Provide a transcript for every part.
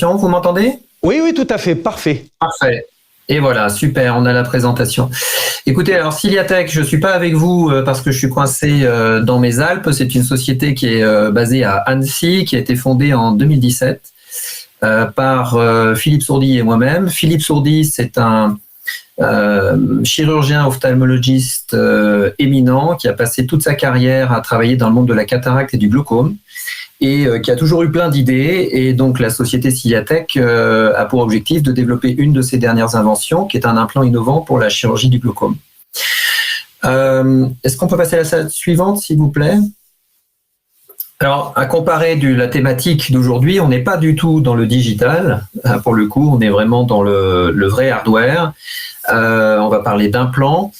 Vous m'entendez? Oui, oui, tout à fait, parfait. Parfait. Et voilà, super, on a la présentation. Écoutez, alors Ciliatech, je ne suis pas avec vous parce que je suis coincé dans mes Alpes. C'est une société qui est basée à Annecy, qui a été fondée en 2017 par Philippe Sourdy et moi-même. Philippe Sourdy, c'est un chirurgien ophtalmologiste éminent qui a passé toute sa carrière à travailler dans le monde de la cataracte et du glaucome et qui a toujours eu plein d'idées. Et donc la société Ciliatech a pour objectif de développer une de ses dernières inventions, qui est un implant innovant pour la chirurgie du glaucome. Est-ce qu'on peut passer à la slide suivante, s'il vous plaît? Alors, à comparer de la thématique d'aujourd'hui, on n'est pas du tout dans le digital. Pour le coup, on est vraiment dans le vrai hardware. On va parler d'implants.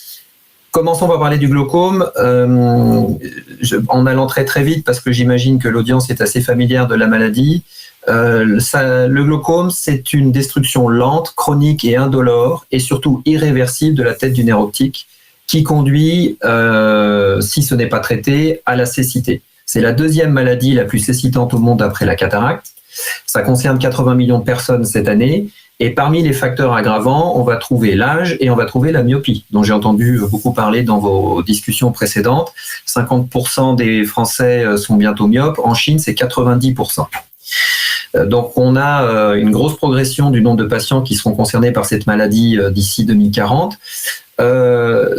Commençons par parler du glaucome, en allant très vite parce que j'imagine que l'audience est assez familière de la maladie. Le glaucome, c'est une destruction lente, chronique et indolore et surtout irréversible de la tête du nerf optique qui conduit, si ce n'est pas traité, à la cécité. C'est la deuxième maladie la plus cécitante au monde après la cataracte. Ça concerne 80 millions de personnes cette année. Et parmi les facteurs aggravants, on va trouver l'âge et on va trouver la myopie, dont j'ai entendu beaucoup parler dans vos discussions précédentes. 50% des Français sont bientôt myopes. En Chine, c'est 90%. Donc, on a une grosse progression du nombre de patients qui seront concernés par cette maladie d'ici 2040.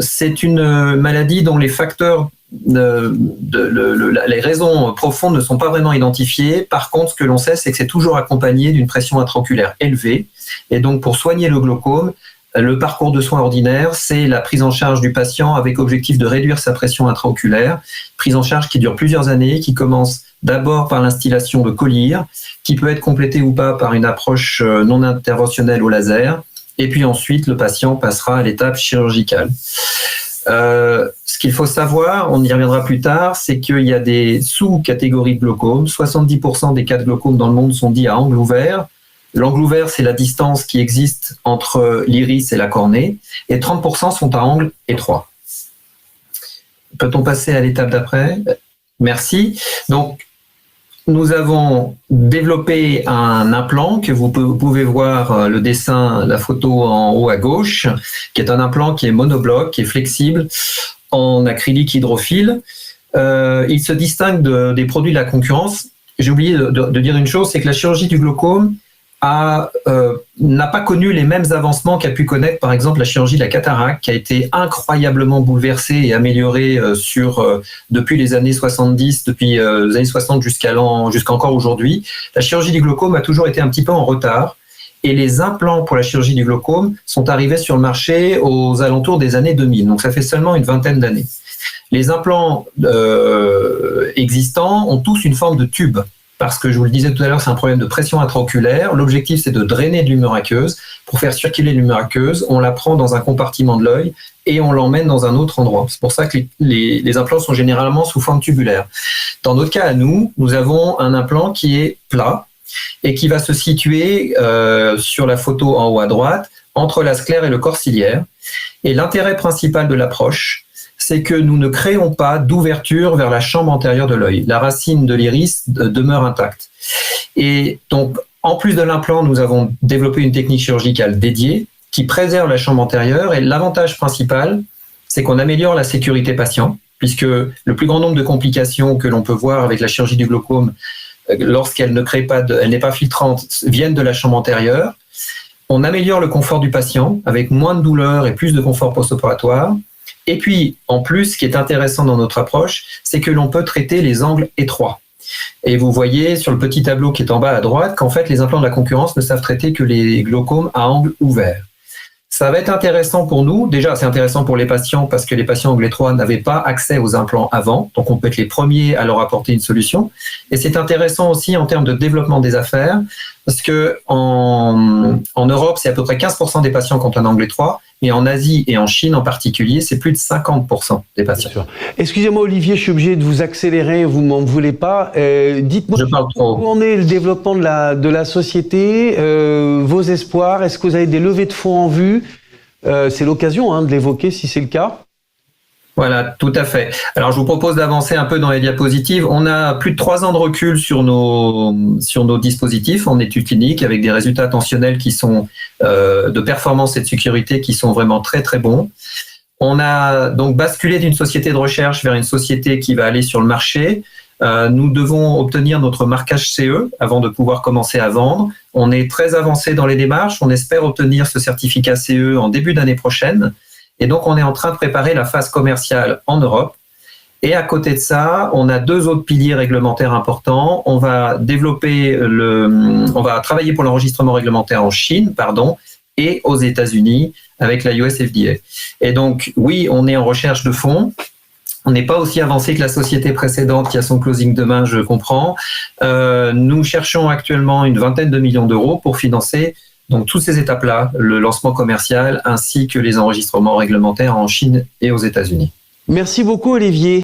C'est une maladie dont les facteurs les raisons profondes ne sont pas vraiment identifiées. Par contre, ce que l'on sait, c'est que c'est toujours accompagné d'une pression intraoculaire élevée. Et donc, pour soigner le glaucome, le parcours de soins ordinaire, c'est la prise en charge du patient avec objectif de réduire sa pression intraoculaire. Prise en charge qui dure plusieurs années, qui commence d'abord par l'instillation de collyre, qui peut être complétée ou pas par une approche non interventionnelle au laser. Et puis ensuite, le patient passera à l'étape chirurgicale. Ce qu'il faut savoir, on y reviendra plus tard, c'est qu'il y a des sous-catégories de glaucome. 70% des cas de glaucome dans le monde sont dits à angle ouvert. L'angle ouvert, c'est la distance qui existe entre l'iris et la cornée, et 30% sont à angle étroit. Peut-on passer à l'étape d'après? Merci. Donc, nous avons développé un implant que vous pouvez voir le dessin, la photo en haut à gauche, qui est un implant qui est monobloc, qui est flexible, en acrylique hydrophile. Il se distingue des produits de la concurrence. J'ai oublié de dire une chose, c'est que la chirurgie du glaucome n'a pas connu les mêmes avancements qu'a pu connaître par exemple la chirurgie de la cataracte, qui a été incroyablement bouleversée et améliorée depuis les années 70, depuis les années 60 jusqu'à encore aujourd'hui. La chirurgie du glaucome a toujours été un petit peu en retard et les implants pour la chirurgie du glaucome sont arrivés sur le marché aux alentours des années 2000, donc ça fait seulement une vingtaine d'années. Les implants existants ont tous une forme de tube. Parce que je vous le disais tout à l'heure, c'est un problème de pression intraoculaire. L'objectif, c'est de drainer de l'humeur aqueuse. Pour faire circuler l'humeur aqueuse, on la prend dans un compartiment de l'œil et on l'emmène dans un autre endroit. C'est pour ça que les implants sont généralement sous forme tubulaire. Dans notre cas, à nous avons un implant qui est plat et qui va se situer sur la photo en haut à droite, entre la sclère et le corps ciliaire. Et l'intérêt principal de l'approche, c'est que nous ne créons pas d'ouverture vers la chambre antérieure de l'œil. La racine de l'iris demeure intacte. Et donc, en plus de l'implant, nous avons développé une technique chirurgicale dédiée qui préserve la chambre antérieure. Et l'avantage principal, c'est qu'on améliore la sécurité patient, puisque le plus grand nombre de complications que l'on peut voir avec la chirurgie du glaucome, lorsqu'elle elle n'est pas filtrante, viennent de la chambre antérieure. On améliore le confort du patient avec moins de douleur et plus de confort post-opératoire. Et puis, en plus, ce qui est intéressant dans notre approche, c'est que l'on peut traiter les angles étroits. Et vous voyez sur le petit tableau qui est en bas à droite qu'en fait, les implants de la concurrence ne savent traiter que les glaucomes à angle ouvert. Ça va être intéressant pour nous. Déjà, c'est intéressant pour les patients parce que les patients angle étroit n'avaient pas accès aux implants avant. Donc, on peut être les premiers à leur apporter une solution. Et c'est intéressant aussi en termes de développement des affaires parce que en Europe, c'est à peu près 15% des patients qui ont un angle étroit. Et en Asie et en Chine en particulier, c'est plus de 50% des patients. Excusez-moi Olivier, je suis obligé de vous accélérer, vous ne m'en voulez pas. Dites-moi où en est le développement de la société, vos espoirs, est-ce que vous avez des levées de fonds en vue? C'est l'occasion de l'évoquer si c'est le cas. Voilà, tout à fait. Alors, je vous propose d'avancer un peu dans les diapositives. On a plus de 3 ans de recul sur nos dispositifs en études cliniques avec des résultats attentionnels qui sont de performance et de sécurité qui sont vraiment très, très bons. On a donc basculé d'une société de recherche vers une société qui va aller sur le marché. Nous devons obtenir notre marquage CE avant de pouvoir commencer à vendre. On est très avancé dans les démarches. On espère obtenir ce certificat CE en début d'année prochaine. Et donc, on est en train de préparer la phase commerciale en Europe. Et à côté de ça, on a 2 autres piliers réglementaires importants. On va travailler pour l'enregistrement réglementaire en Chine, et aux États-Unis avec la US FDA. Et donc, oui, on est en recherche de fonds. On n'est pas aussi avancé que la société précédente qui a son closing demain, je comprends. Nous cherchons actuellement une 20aine de millions d'euros pour financer donc toutes ces étapes-là, le lancement commercial ainsi que les enregistrements réglementaires en Chine et aux États-Unis. Merci beaucoup Olivier.